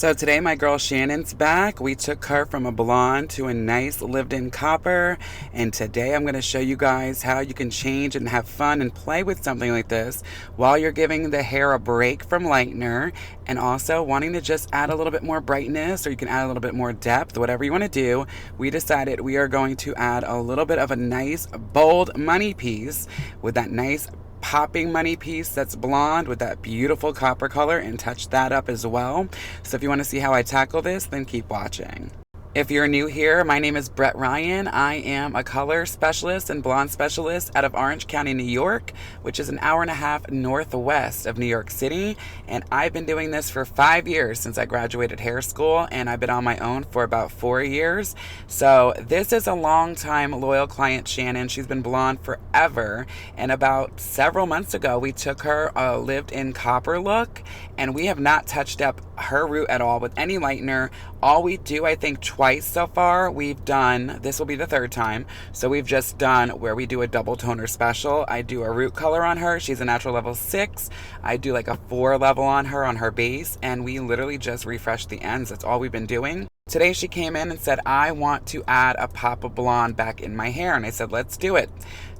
So today my girl Shannon's back. We took her from a blonde to a nice lived-in copper. And today I'm going to show you guys how you can change and have fun and play with something like this while you're giving the hair a break from lightener and also wanting to just add a little bit more brightness, or you can add a little bit more depth, whatever you want to do. We decided we are going to add a little bit of a nice bold money piece with that nice popping money piece that's blonde with that beautiful copper color, and touch that up as well. So if you want to see how I tackle this, then keep watching. If you're new here, my name is Brett Ryan. I am a color specialist and blonde specialist out of Orange County, New York, which is an hour and a half northwest of New York City. And I've been doing this for 5 years since I graduated hair school, and I've been on my own for about 4 years. So this is a long time loyal client, Shannon. She's been blonde forever. And about several months ago, we took her a lived-in copper look, and we have not touched up her root at all with any lightener. All we do, I think, twice so far, we've done, this will be the third time, so we've just done where we do a double toner special. I do a root color on her. She's a natural level 6. I do like a 4 level on her base, and we literally just refresh the ends. That's all we've been doing. Today she came in and said, I want to add a pop of blonde back in my hair. And I said, let's do it.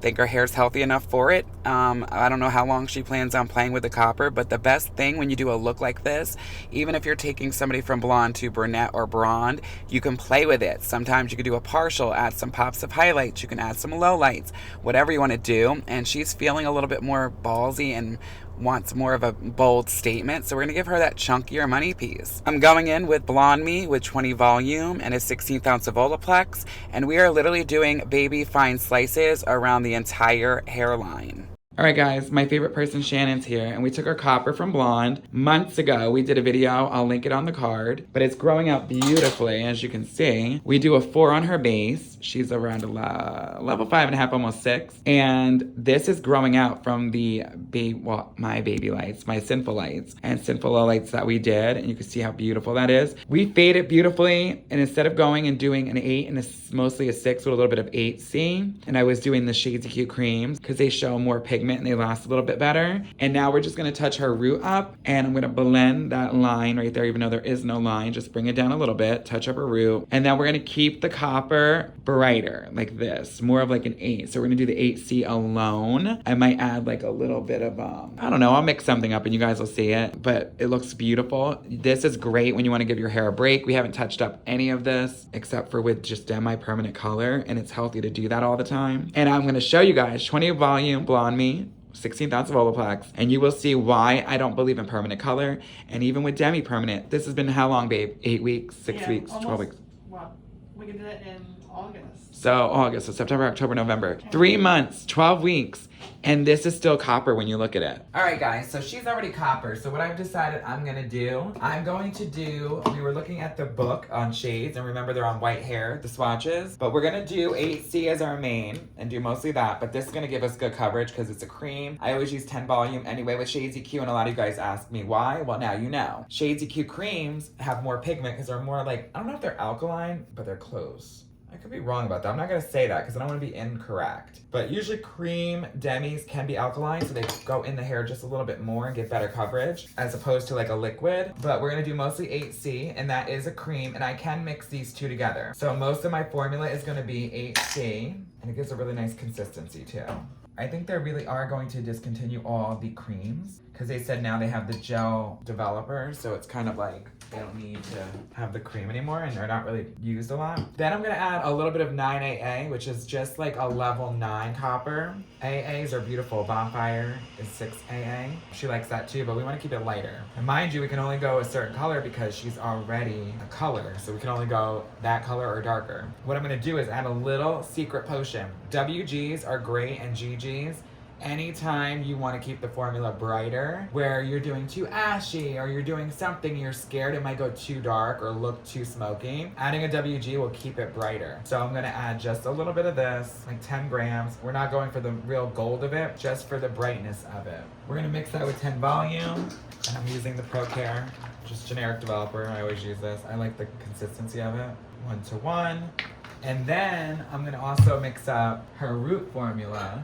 Think her hair's healthy enough for it. I don't know how long she plans on playing with the copper, but the best thing when you do a look like this, even if you're taking somebody from blonde to brunette or blonde, you can play with it. Sometimes you could do a partial, add some pops of highlights. You can add some low lights, whatever you want to do. And she's feeling a little bit more ballsy and wants more of a bold statement, so we're going to give her that chunkier money piece. I'm going in with Blonde Me with 20 volume and a 1/16 ounce of Olaplex, and we are literally doing baby fine slices around the entire hairline. Alright guys, my favorite person Shannon's here, and we took our copper from blonde months ago. We did a video, I'll link it on the card, but it's growing out beautifully, as you can see. We do a 4 on her base. She's around level 5.5, almost 6. And this is growing out from the my baby lights, my sinful lights, and sinful low lights that we did, and you can see how beautiful that is. We fade it beautifully, and instead of going and doing an 8 and mostly a 6 with a little bit of 8C, and I was doing the Shades of Cute creams because they show more pigment and they last a little bit better. And now we're just going to touch her root up, and I'm going to blend that line right there, even though there is no line. Just bring it down a little bit, touch up her root, and then we're going to keep the copper brighter like this, more of like an 8. So we're going to do the 8C alone. I might add like a little bit of I don't know, I'll mix something up and you guys will see it, but it looks beautiful. This is great when you want to give your hair a break. We haven't touched up any of this except for with just semi-permanent color, and it's healthy to do that all the time. And I'm going to show you guys 20 volume Blonde Me, 1/16 ounce of Olaplex, and you will see why I don't believe in permanent color. And even with demi-permanent, this has been how long, babe? 8 weeks, 6 weeks, almost 12 weeks? Well, we can do it in August. So September, October, November. 3 months, 12 weeks. And this is still copper when you look at it. All right, guys, so she's already copper. So what I've decided I'm gonna do, we were looking at the book on shades, and remember they're on white hair, the swatches, but we're gonna do 8C as our main and do mostly that, but this is gonna give us good coverage because it's a cream. I always use 10 volume anyway with Shades EQ, and a lot of you guys ask me why. Well, now you know. Shades EQ creams have more pigment because they're more like, I don't know if they're alkaline, but they're close. I could be wrong about that. I'm not going to say that because I don't want to be incorrect. But usually cream demis can be alkaline, so they go in the hair just a little bit more and get better coverage as opposed to like a liquid. But we're going to do mostly 8C, and that is a cream, and I can mix these two together. So most of my formula is going to be 8C, and it gives a really nice consistency too. I think they really are going to discontinue all the creams because they said now they have the gel developers, so it's kind of like they don't need to have the cream anymore, and they're not really used a lot. Then I'm gonna add a little bit of 9AA, which is just like a level 9 copper. AAs are beautiful. Bonfire is 6AA. She likes that too, but we want to keep it lighter. And mind you, we can only go a certain color because she's already a color, so we can only go that color or darker. What I'm gonna do is add a little secret potion. WGs are great, and GGs. Anytime you want to keep the formula brighter, where you're doing too ashy or you're doing something you're scared it might go too dark or look too smoky, adding a WG will keep it brighter. So I'm going to add just a little bit of this, like 10 grams. We're not going for the real gold of it, just for the brightness of it. We're going to mix that with 10 volume, and I'm using the Pro Care, just generic developer. I always use this. I like the consistency of it. 1:1. And then I'm going to also mix up her root formula.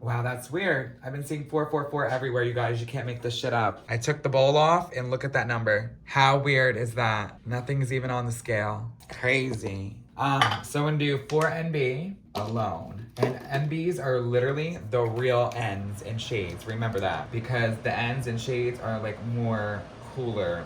Wow, that's weird. I've been seeing 444 everywhere, you guys. You can't make this shit up. I took the bowl off and look at that number. How weird is that? Nothing's even on the scale. Crazy. So I'm gonna do 4NB alone. And NBs are literally the real Ns and shades. Remember that. Because the Ns and shades are like more cooler.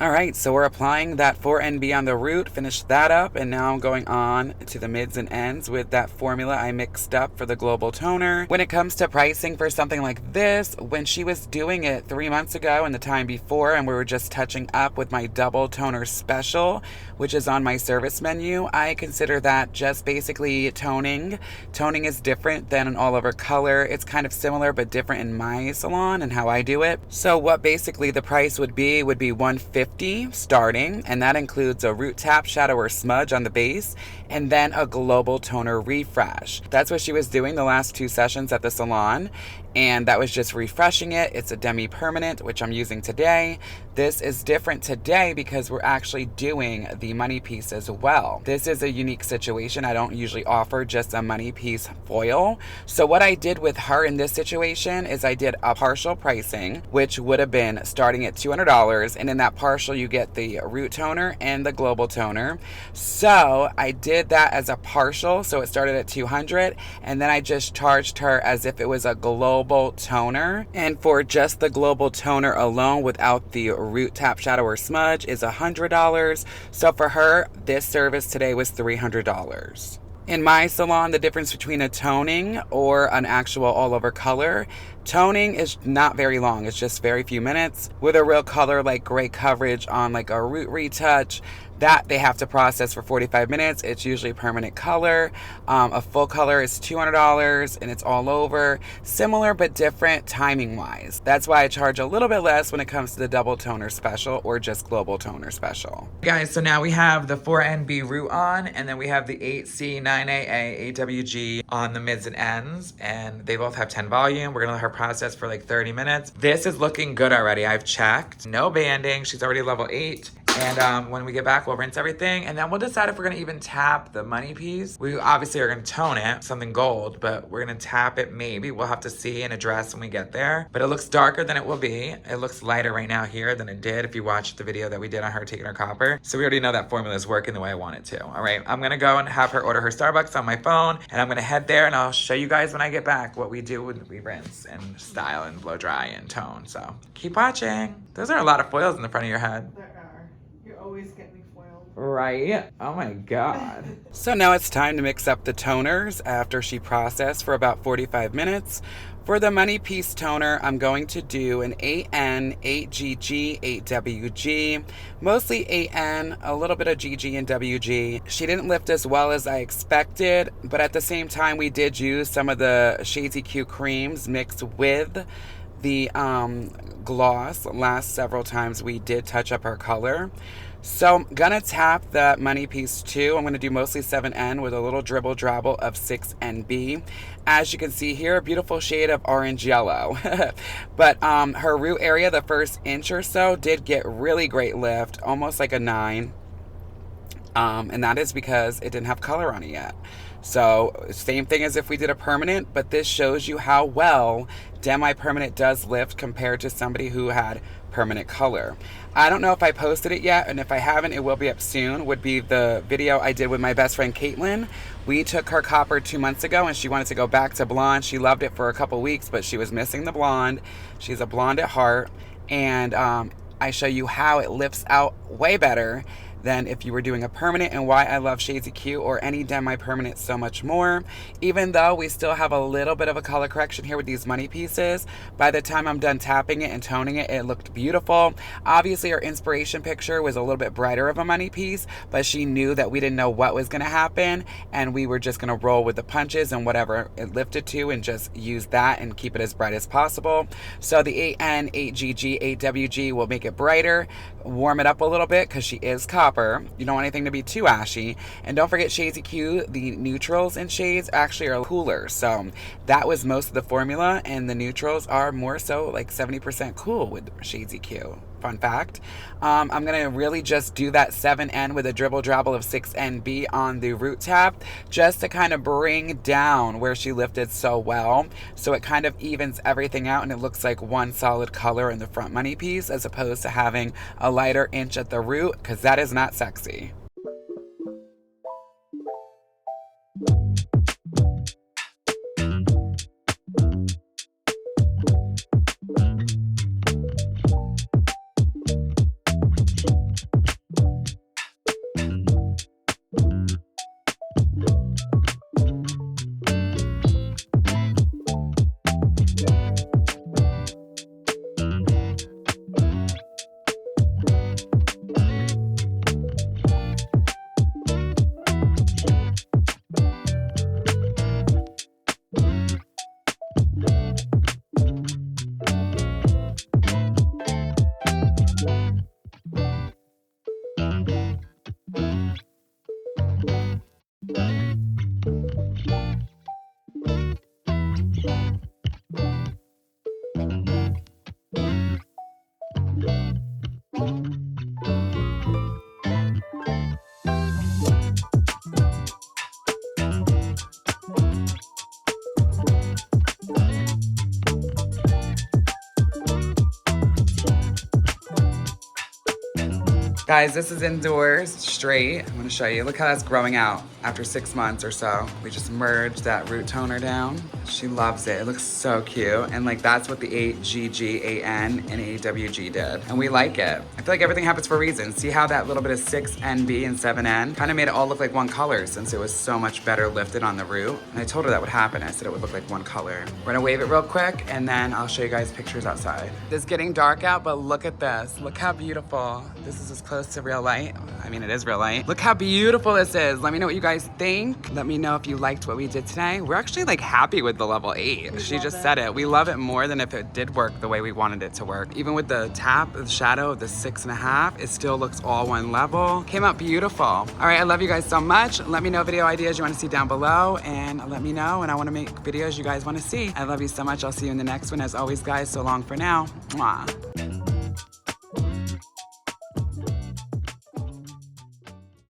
All right, so we're applying that 4NB on the root, finished that up, and now I'm going on to the mids and ends with that formula I mixed up for the global toner. When it comes to pricing for something like this, when she was doing it 3 months ago and the time before, and we were just touching up with my double toner special, which is on my service menu, I consider that just basically toning. Toning is different than an all-over color. It's kind of similar but different in my salon and how I do it. So what basically the price would be $150 starting, and that includes a root tap, shadow, or smudge on the base, and then a global toner refresh. That's what she was doing the last 2 sessions at the salon, and that was just refreshing it. It's a demi-permanent, which I'm using today. This is different today because we're actually doing the money piece as well. This is a unique situation. I don't usually offer just a money piece foil. So what I did with her in this situation is I did a partial pricing, which would have been starting at $200, and in that partial you get the root toner and the global toner. So I did that as a partial, so it started at $200, and then I just charged her as if it was a global toner. And for just the global toner alone without the root tap, shadow, or smudge is $100. So for her, this service today was $300. In my salon, the difference between a toning or an actual all-over color, toning is not very long. It's just very few minutes. With a real color like gray coverage on like a root retouch, that they have to process for 45 minutes. It's usually permanent color. A full color is $200 and it's all over. Similar but different timing wise. That's why I charge a little bit less when it comes to the double toner special or just global toner special. Guys, so now we have the 4NB root on, and then we have the 8C9AA AWG on the mids and ends, and they both have 10 volume. We're gonna let her process for like 30 minutes. This is looking good already. I've checked. No banding. She's already level 8. And when we get back, we'll rinse everything, and then we'll decide if we're gonna even tap the money piece. We obviously are gonna tone it, something gold, but we're gonna tap it maybe. We'll have to see and address when we get there. But it looks darker than it will be. It looks lighter right now here than it did if you watched the video that we did on her taking her copper. So we already know that formula is working the way I want it to. All right, I'm gonna go and have her order her Starbucks on my phone, and I'm gonna head there, and I'll show you guys when I get back what we do when we rinse and style and blow dry and tone. So keep watching. Those are a lot of foils in the front of your head. There are. You always get me foiled. Right? Oh my God. So now it's time to mix up the toners after she processed for about 45 minutes. For the money piece toner, I'm going to do an 8N, 8GG, 8WG, mostly 8N, a little bit of GG and WG. She didn't lift as well as I expected, but at the same time, we did use some of the Shades EQ creams mixed with the gloss. Last several times we did touch up her color. So I'm gonna tap the money piece too. I'm gonna do mostly 7N with a little dribble drabble of 6NB. As you can see here, a beautiful shade of orange yellow. But her root area, the first inch or so, did get really great lift, almost like a 9. And that is because it didn't have color on it yet. So same thing as if we did a permanent, but this shows you how well demi-permanent does lift compared to somebody who had permanent color. I don't know if I posted it yet, and if I haven't, it will be up soon, would be the video I did with my best friend Caitlin. We took her copper 2 months ago, and she wanted to go back to blonde. She loved it for a couple weeks, but she was missing the blonde. She's a blonde at heart, and I show you how it lifts out way better than if you were doing a permanent, and why I love Shades EQ or any demi-permanent so much more. Even though we still have a little bit of a color correction here with these money pieces, by the time I'm done tapping it and toning it, it looked beautiful. Obviously, our inspiration picture was a little bit brighter of a money piece, but she knew that we didn't know what was gonna happen, and we were just gonna roll with the punches and whatever it lifted to and just use that and keep it as bright as possible. So the 8N, 8GG, 8WG will make it brighter, warm it up a little bit because she is copper. You don't want anything to be too ashy. And don't forget Shades EQ, the neutrals in shades actually are cooler. So that was most of the formula, and the neutrals are more so like 70% cool with Shades EQ. Fun fact. I'm going to really just do that 7N with a dribble drabble of 6NB on the root tab, just to kind of bring down where she lifted so well. So it kind of evens everything out, and it looks like one solid color in the front money piece, as opposed to having a lighter inch at the root, because that is not sexy. Guys, this is indoors, straight. I'm gonna show you. Look how that's growing out after 6 months or so. We just merged that root toner down. She loves it. It looks so cute. And like that's what the 8GG, 8N, and 8WG did. And we like it. I feel like everything happens for a reason. See how that little bit of 6NB and 7N kind of made it all look like one color, since it was so much better lifted on the root. And I told her that would happen. I said it would look like one color. We're gonna wave it real quick, and then I'll show you guys pictures outside. It's getting dark out, but look at this. Look how beautiful. This is as close to real light. I mean, it is real light. Look how beautiful this is. Let me know what you guys think. Let me know if you liked what we did today. We're actually like happy with the level 8. She just said it. We love it more than if it did work the way we wanted it to work. Even with the tap, the shadow of the 6.5, it still looks all one level. Came out beautiful. All right, I love you guys so much. Let me know video ideas you want to see down below, and let me know, and I want to make videos you guys want to see. I love you so much. I'll see you in the next one. As always, guys, so long for now. Mwah.